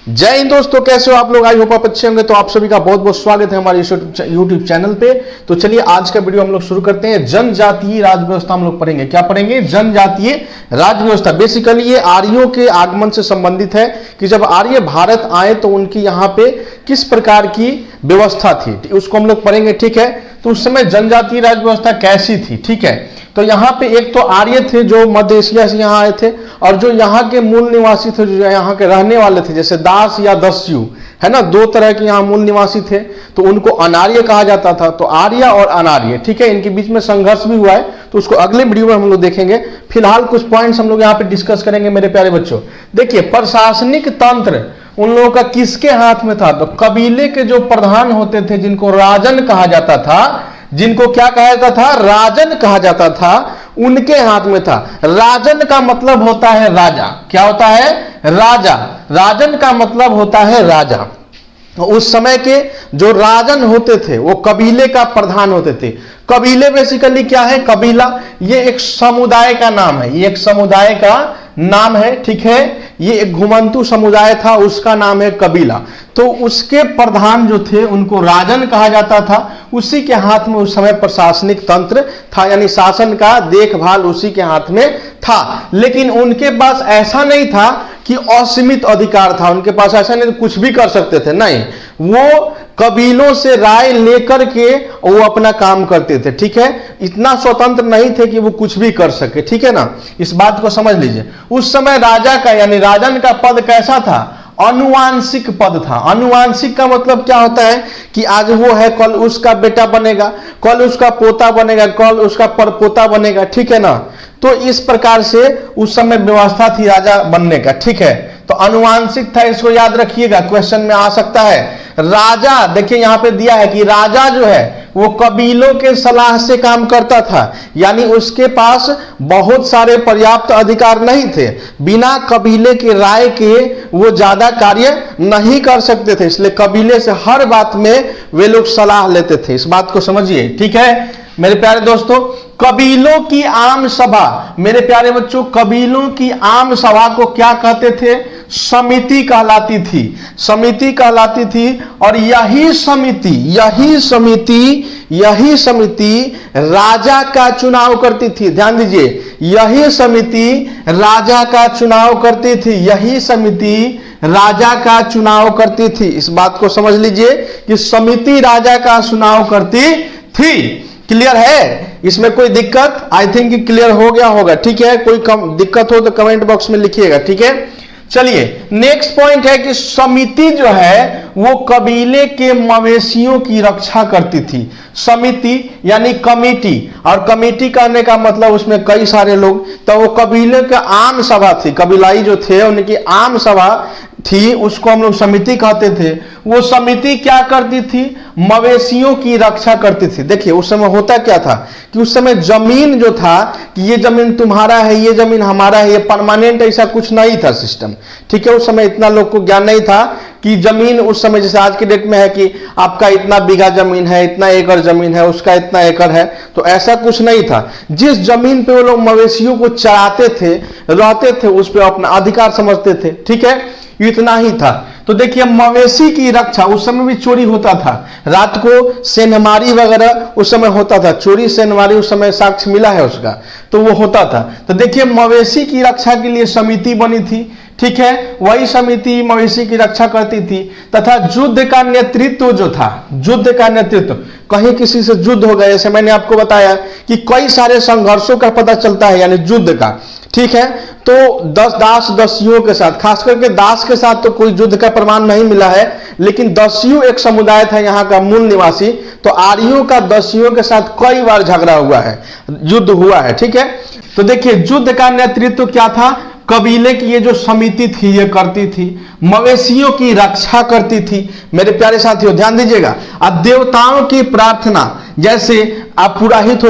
जय हिंद दोस्तों, कैसे हो आप लोग? आई होप आप अच्छे होंगे। तो आप सभी का बहुत बहुत स्वागत है हमारे यूट्यूब चैनल पे। तो चलिए आज का वीडियो हम लोग शुरू करते हैं। जनजातीय राज्य व्यवस्था हम लोग पढ़ेंगे। क्या पढ़ेंगे? जनजातीय राज्य व्यवस्था। बेसिकली ये आर्यों के आगमन से संबंधित है कि जब आर्य भारत आए तो उनकी यहाँ पे किस प्रकार की व्यवस्था थी, उसको हम लोग पढ़ेंगे। ठीक है, तो उस समय जनजातीय राज्य व्यवस्था कैसी थी? ठीक है, तो यहाँ पे एक तो आर्य थे जो मध्य एशिया से यहाँ आए थे, और जो यहाँ के मूल निवासी थे, जो यहाँ के रहने वाले थे, जैसे दास या दस्यु, है ना, दो तरह के यहाँ मूल निवासी थे, तो उनको अनार्य कहा जाता था। तो आर्य और अनार्य, ठीक है, इनके बीच में संघर्ष भी हुआ है, तो उसको अगले वीडियो में हम लोग देखेंगे। फिलहाल कुछ पॉइंट्स हम लोग यहाँ पे डिस्कस करेंगे मेरे प्यारे बच्चों। देखिए, प्रशासनिक तंत्र उन लोगों का किसके हाथ में था? तो कबीले के जो प्रधान होते थे, जिनको राजन कहा जाता था, जिनको क्या कहा जाता था? राजन कहा जाता था, उनके हाथ में था। राजन का मतलब होता है राजा। क्या होता है? राजा। राजन का मतलब होता है राजा। उस समय के जो राजन होते थे वो कबीले का प्रधान होते थे। कबीले बेसिकली क्या है? कबीला ये एक समुदाय का नाम है, ये एक समुदाय का नाम है। ठीक है, ये एक घुमंतु समुदाय था, उसका नाम है कबीला। तो उसके प्रधान जो थे उनको राजन कहा जाता था। उसी के हाथ में उस समय प्रशासनिक तंत्र था, यानी शासन का देखभाल उसी के हाथ में था। लेकिन उनके पास ऐसा नहीं था कि असीमित अधिकार था, उनके पास ऐसा नहीं कुछ भी कर सकते थे, नहीं। वो कबीलों से राय लेकर के वो अपना काम करते थे। ठीक है, इतना स्वतंत्र नहीं थे कि वो कुछ भी कर सके। ठीक है ना, इस बात को समझ लीजिए। उस समय राजा का यानी राजन का पद कैसा था? अनुवांशिक पद था। अनुवांशिक का मतलब क्या होता है कि आज वो है, कल उसका बेटा बनेगा, कल उसका पोता बनेगा, कल उसका परपोता बनेगा। ठीक है ना, तो इस प्रकार से उस समय व्यवस्था थी राजा बनने का। ठीक है, तो अनुवांशिक था, इसको याद रखिएगा, क्वेश्चन में आ सकता है। राजा, देखिए यहां पे दिया है कि राजा जो है वो कबीलों के सलाह से काम करता था, यानी उसके पास बहुत सारे पर्याप्त अधिकार नहीं थे। बिना कबीले के राय के वो ज्यादा कार्य नहीं कर सकते थे, इसलिए कबीले से हर बात में वे लोग सलाह लेते थे। इस बात को समझिए। ठीक है मेरे प्यारे दोस्तों, कबीलों की आम सभा, मेरे प्यारे बच्चों, कबीलों की आम सभा को क्या कहते थे? समिति कहलाती थी। समिति कहलाती थी, और यही समिति राजा का चुनाव करती थी। ध्यान दीजिए, यही समिति राजा का चुनाव करती थी। यही समिति राजा का चुनाव करती थी। इस बात को समझ लीजिए कि समिति राजा का चुनाव करती थी। क्लियर है? इसमें कोई दिक्कत? आई थिंक क्लियर हो गया होगा। ठीक है, कोई दिक्कत हो तो कमेंट बॉक्स में लिखिएगा। ठीक है, चलिए नेक्स्ट पॉइंट है कि समिति जो है वो कबीले के मवेशियों की रक्षा करती थी। समिति यानी कमेटी, और कमेटी करने का मतलब उसमें कई सारे लोग, तो वो कबीले का आम सभा थी, कबीलाई जो थे उनकी आम सभा थी, उसको हम लोग समिति कहते थे। वो समिति क्या करती थी? मवेशियों की रक्षा करती थी। देखिए उस समय होता क्या था कि उस समय जमीन जो था कि ये जमीन तुम्हारा है, ये जमीन हमारा है, ये परमानेंट ऐसा कुछ नहीं था सिस्टम। ठीक है, उस समय इतना लोग को ज्ञान नहीं था कि जमीन उस समय जैसे आज के डेट में है कि आपका इतना बीघा जमीन है, इतना एकड़ जमीन है, उसका इतना एकड़ है, तो ऐसा कुछ नहीं था। जिस जमीन पे वो लोग मवेशियों को चराते थे, रहते थे, उस पर अपना अधिकार समझते थे। ठीक है, इतना ही था। तो देखिए मवेशी की रक्षा, उस समय भी चोरी होता था, रात को सेंधमारी वगैरह उस समय होता था, चोरी सेंधमारी उस समय साक्ष्य मिला है उसका, तो वो होता था। तो देखिए मवेशी की रक्षा के लिए समिति बनी थी। ठीक है, वही समिति मवेशी की रक्षा करती थी, तथा युद्ध का नेतृत्व जो था, युद्ध का नेतृत्व, कहीं किसी से युद्ध हो गया, जैसे मैंने आपको बताया कि कई सारे संघर्षों का पता चलता है, यानी युद्ध का। ठीक है, तो दास दस्युओं के साथ, खास करके दास के साथ तो कोई युद्ध का प्रमाण नहीं मिला है, लेकिन दस्यु एक समुदाय था यहाँ का मूल निवासी, तो आर्यों का दस्युओं के साथ कई बार झगड़ा हुआ है, युद्ध हुआ है। ठीक है, तो देखिए युद्ध का नेतृत्व क्या था? कबीले की ये जो समिति थी ये करती थी, मवेशियों की रक्षा करती थी। मेरे प्यारे साथियों ध्यान दीजिएगा, अब देवताओं की प्रार्थना, जैसे आप पुरोहित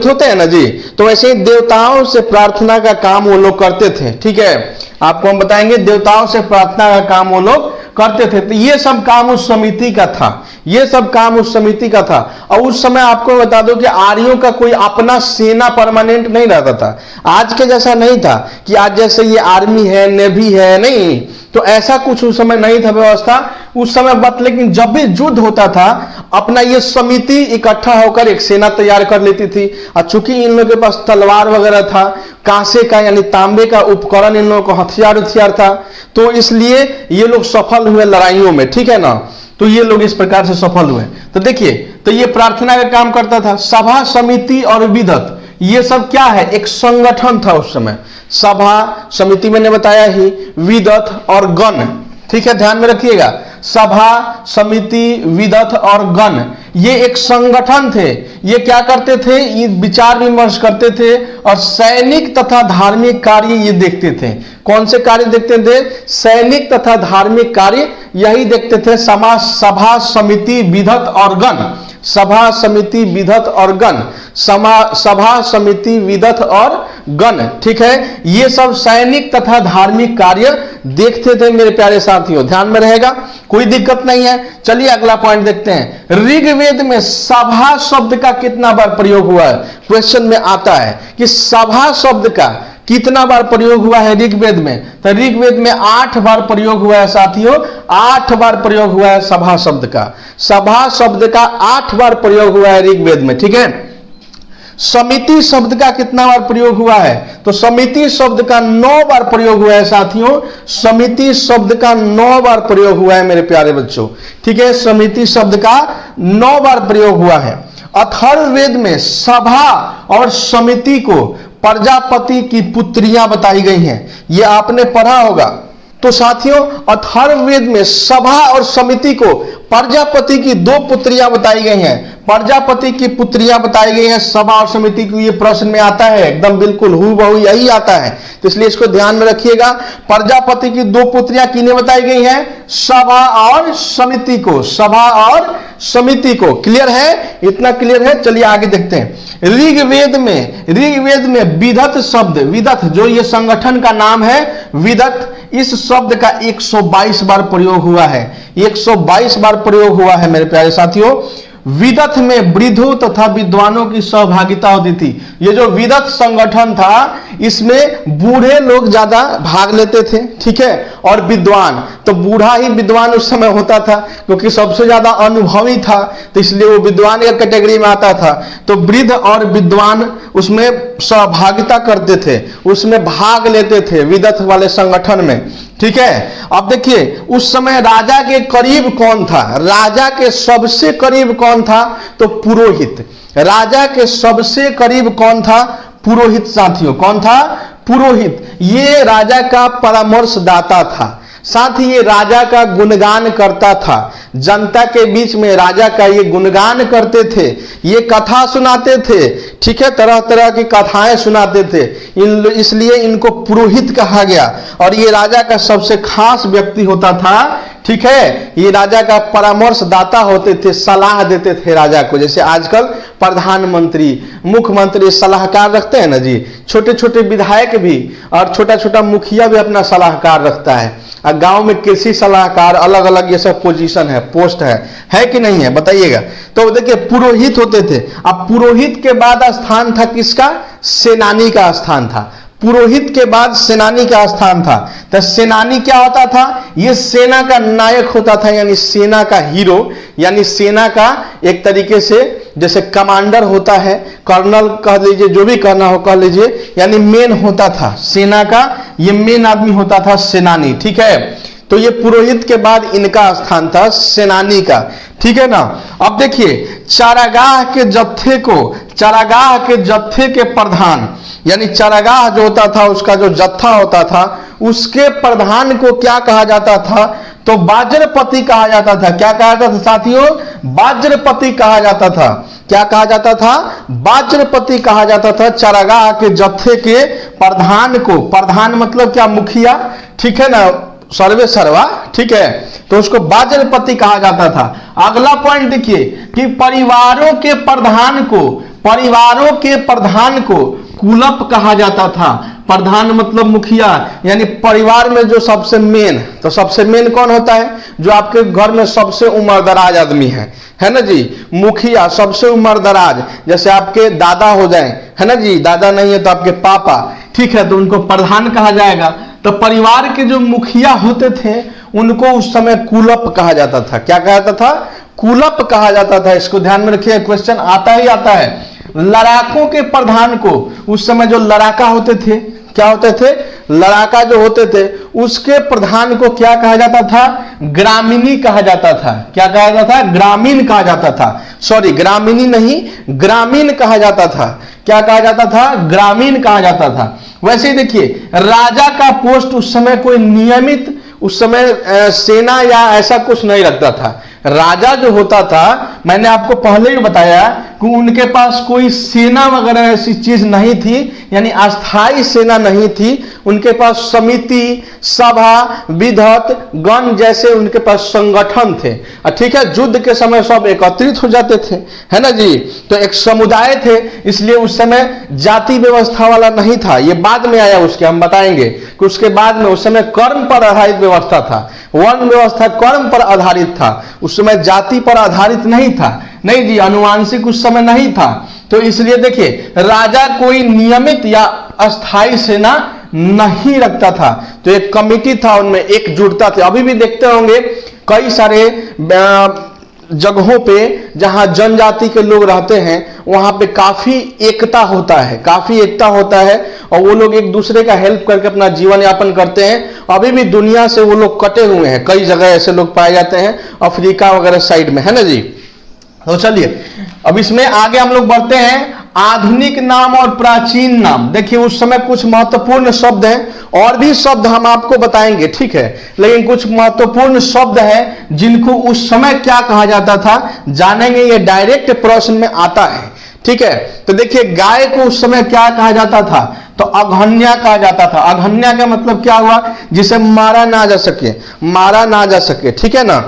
होते हैं ना जी, तो वैसे ही देवताओं से प्रार्थना का काम वो लोग करते थे। ठीक है, आपको हम बताएंगे देवताओं से प्रार्थना का काम वो लोग करते थे। तो ये सब काम उस समिति का था, ये सब काम उस समिति का था। और उस समय आपको बता दो कि आर्यों का कोई अपना सेना परमानेंट नहीं रहता था। आज के जैसा नहीं था कि आज जैसे ये आर्मी है, नेवी है, नहीं, तो ऐसा कुछ उस समय नहीं था व्यवस्था उस समय। बट लेकिन जब भी युद्ध होता था, अपना ये समिति इकट्ठा होकर एक सेना तैयार कर लेती थी। और चूंकि इन लोगों के पास तलवार वगैरह था, कांसे का यानी तांबे का उपकरण, इन लोगों को हथियार था, तो इसलिए ये लोग सफल हुए लड़ाइयों में, ठीक है ना। तो ये लोग इस प्रकार से सफल हुए। तो देखिए, तो ये प्रार्थना का काम करता था। सभा, समिति और विदत, ये सब क्या है, एक संगठन था उस समय। सभा, समिति मैंने बताया ही, विदत और गण, ठीक है, ध्यान में रखिएगा। सभा, समिति, विदत और गण, ये एक संगठन थे। ये क्या करते थे, ये विचार विमर्श करते थे और सैनिक तथा धार्मिक कार्य ये देखते थे। कौन से कार्य देखते थे, सैनिक तथा धार्मिक कार्य यही देखते थे। सभा, समिति, विदत और गण, सभा, समिति, विदत और गण, सभा, समिति, विदत और गण, ठीक है, ये सब सैनिक तथा धार्मिक कार्य देखते थे मेरे प्यारे साथियों, ध्यान में रहेगा, कोई दिक्कत नहीं है। चलिए अगला पॉइंट देखते हैं। ऋग्वेद में सभा शब्द का कितना बार प्रयोग हुआ है, क्वेश्चन में आता है कि सभा शब्द का कितना बार प्रयोग हुआ है ऋग्वेद में। तो ऋग्वेद में 8 बार प्रयोग हुआ है साथियों, 8 बार प्रयोग हुआ है सभा शब्द का। सभा शब्द का 8 बार प्रयोग हुआ है ऋग्वेद में, ठीक है। समिति शब्द का कितना बार प्रयोग हुआ है, तो समिति शब्द का 9 बार प्रयोग हुआ है साथियों। समिति शब्द का 9 बार प्रयोग हुआ है मेरे प्यारे बच्चों, ठीक है, समिति शब्द का 9 बार प्रयोग हुआ है। अथर्ववेद में सभा और समिति को प्रजापति की पुत्रियां बताई गई हैं, ये आपने पढ़ा होगा। तो साथियों, अथर्ववेद में सभा और समिति को प्रजापति की 2 पुत्रियां बताई गई हैं। प्रजापति की पुत्रियां बताई गई हैं सभा और समिति को, ये प्रश्न में आता है, एकदम बिल्कुल हूबहू यही आता है, तो इसलिए इसको ध्यान में रखिएगा। प्रजापति की 2 पुत्रियां किन्हें बताई गई हैं, सभा और समिति को, सभा और समिति को। क्लियर है, इतना क्लियर है। चलिए आगे देखते हैं। ऋग्वेद में विदत शब्द, विदत जो ये संगठन का नाम है विदत, इस शब्द का 122 बार प्रयोग हुआ है, 122 बार प्रयोग हुआ है मेरे प्यारे साथियों। विदत में वृद्धों तथा विद्वानों की सहभागिता होती थी। ये जो विदत संगठन था, इसमें बूढ़े लोग ज्यादा भाग लेते थे, ठीक है, और विद्वान, तो बूढ़ा ही विद्वान उस समय होता था क्योंकि सबसे ज्यादा अनुभवी था, तो इसलिए वो विद्वान के कैटेगरी में आता था। तो वृद्ध और विद्वान उसमें सहभागिता करते थे, उसमें भाग लेते थे विदत वाले संगठन में, ठीक है। अब देखिए, उस समय राजा के करीब कौन था, राजा के सबसे करीब कौन था, तो पुरोहित। राजा के सबसे करीब कौन था, पुरोहित साथियों। कौन था, पुरोहित। ये राजा का परामर्शदाता था, साथ ही ये राजा का गुणगान करता था। जनता के बीच में राजा का ये गुणगान करते थे, ये कथा सुनाते थे, ठीक है, तरह तरह की कथाएं सुनाते थे, इसलिए इनको पुरोहित कहा गया। और ये राजा का सबसे खास व्यक्ति होता था, ठीक है, ये राजा का परामर्शदाता होते थे, सलाह देते थे राजा को। जैसे आजकल प्रधानमंत्री, मुख्यमंत्री सलाहकार रखते हैं ना जी, छोटे छोटे विधायक भी और छोटा छोटा मुखिया भी अपना सलाहकार रखता है। गांव में कृषि सलाहकार, अलग अलग ये सब पोजीशन है, पोस्ट है कि नहीं है, बताइएगा। तो देखिए, पुरोहित होते थे। अब पुरोहित के बाद स्थान था किसका, सेनानी का स्थान था। पुरोहित के बाद सेनानी का स्थान था। तो सेनानी क्या होता था, ये सेना का नायक होता था, यानी सेना का हीरो, यानी सेना का एक तरीके से जैसे कमांडर होता है, कर्नल कह लीजिए, जो भी कहना हो कह लीजिए, यानी मेन होता था सेना का, ये मेन आदमी होता था सेनानी, ठीक है। तो ये पुरोहित के बाद इनका स्थान था सेनानी का, ठीक है ना। अब देखिए, चारागाह के जत्थे के प्रधान, यानी चारागाह जो होता था, उसका जो जत्था होता था, उसके प्रधान को क्या कहा जाता था, तो बाज्रपति कहा जाता था। क्या कहा जाता था साथियों, बाज्रपति कहा जाता था। क्या कहा जाता था, बाज्रपति कहा जाता था चारागाह के जत्थे के प्रधान को। प्रधान मतलब क्या, मुखिया, ठीक है ना, सर्वे सर्वा, ठीक है, तो उसको बाज्रपति कहा जाता था। अगला पॉइंट देखिए कि परिवारों के प्रधान को कुलप कहा जाता था। प्रधान मतलब मुखिया, यानी परिवार में जो सबसे मेन, तो सबसे मेन कौन होता है? जो आपके घर में सबसे उम्रदराज आदमी है ना जी। मुखिया सबसे उम्रदराज, जैसे आपके दादा हो जाएं, है ना जी, दादा नहीं है तो आपके पापा, ठीक है, तो उनको प्रधान कहा जाएगा। तो परिवार के जो मुखिया होते थे उनको उस समय कुलप कहा जाता था। क्या कहा जाता था? कुलप कहा जाता था। इसको ध्यान में रखिए, क्वेश्चन आता ही आता है। लड़ाकों के प्रधान को, उस समय जो लड़ाका होते थे, क्या होते थे? लड़ाका जो होते थे, उसके प्रधान को क्या कहा जाता था? ग्रामीणी कहा जाता था। क्या कहा जाता था? ग्रामीण कहा जाता था। सॉरी, ग्रामीणी नहीं, ग्रामीण कहा जाता था। क्या कहा जाता था? ग्रामीण कहा जाता था। वैसे ही देखिए, राजा का पोस्ट उस समय कोई नियमित, उस समय सेना या ऐसा कुछ नहीं रखता था। राजा जो होता था, मैंने आपको पहले ही बताया कि उनके पास कोई सेना वगैरह ऐसी चीज नहीं थी, यानी अस्थाई सेना नहीं थी। उनके पास समिति, सभा, विधत, गण जैसे उनके पास संगठन थे। ठीक है, युद्ध के समय सब एकत्रित हो जाते थे, है ना जी। तो एक समुदाय थे, इसलिए उस समय जाति व्यवस्था वाला नहीं था। ये बाद में आया, उसके हम बताएंगे कि उसके बाद में उस समय कर्म पर आधारित व्यवस्था था। वर्ण व्यवस्था कर्म पर आधारित था, उस समय जाति पर आधारित नहीं था। नहीं जी, अनुवांशिक उस समय नहीं था। तो इसलिए देखिए, राजा कोई नियमित या अस्थाई सेना नहीं रखता था। तो एक कमिटी था, उनमें एकजुटता थी। अभी भी देखते होंगे कई सारे जगहों पे जहां जनजाति के लोग रहते हैं, वहां पे काफी एकता होता है, काफी एकता होता है, और वो लोग एक दूसरे का हेल्प करके अपना जीवन यापन करते हैं। अभी भी दुनिया से वो लोग कटे हुए हैं, कई जगह ऐसे लोग पाए जाते हैं, अफ्रीका वगैरह साइड में, है ना जी। तो चलिए अब इसमें आगे हम लोग बढ़ते हैं। आधुनिक नाम और प्राचीन नाम। देखिए, उस समय कुछ महत्वपूर्ण शब्द हैं, और भी शब्द हम आपको बताएंगे, ठीक है, लेकिन कुछ महत्वपूर्ण शब्द हैं जिनको उस समय क्या कहा जाता था जानेंगे। ये डायरेक्ट प्रश्न में आता है, ठीक है। तो देखिए, गाय को उस समय क्या कहा जाता था? तो अघन्या कहा जाता था। अघन्या का मतलब क्या हुआ? जिसे मारा ना जा सके, मारा ना जा सके, ठीक है ना।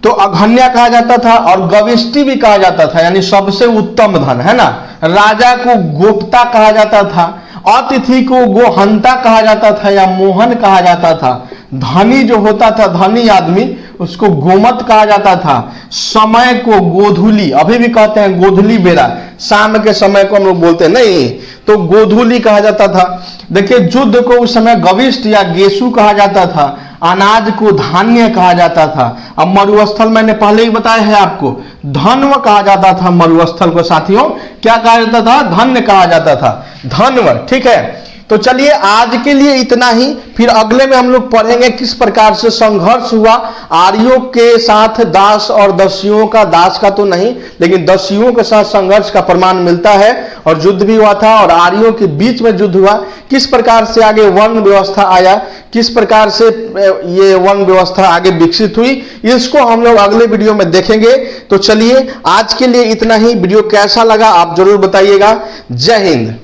तो अघन्या कहा जाता था, और गविष्टि भी कहा जाता था, यानी सबसे उत्तम धन, है ना। राजा को गोप्ता कहा जाता था, अतिथि को गोहंता कहा जाता था या मोहन कहा जाता था। धनी जो होता था, धनी आदमी, उसको गोमत कहा जाता था। समय को गोधूली, अभी भी कहते हैं गोधूली बेरा, शाम के समय को हम लोग बोलते हैं, नहीं तो गोधूली कहा जाता था। देखिए, युद्ध को उस समय गविष्ट या गेसु कहा जाता था। अनाज को धान्य कहा जाता था। अब मरुस्थल मैंने पहले ही बताया है आपको, धन्व कहा जाता था मरुस्थल को। साथियों, क्या कहा जाता था? धन्य कहा जाता था, धन्व, ठीक है। तो चलिए आज के लिए इतना ही, फिर अगले में हम लोग पढ़ेंगे किस प्रकार से संघर्ष हुआ आर्यों के साथ दास और दस्युओं का। दास का तो नहीं, लेकिन दस्युओं के साथ संघर्ष का प्रमाण मिलता है, और युद्ध भी हुआ था और आर्यों के बीच में युद्ध हुआ। किस प्रकार से आगे वर्ण व्यवस्था आया, किस प्रकार से ये वर्ण व्यवस्था आगे विकसित हुई, इसको हम लोग अगले वीडियो में देखेंगे। तो चलिए आज के लिए इतना ही। वीडियो कैसा लगा आप जरूर बताइएगा। जय हिंद।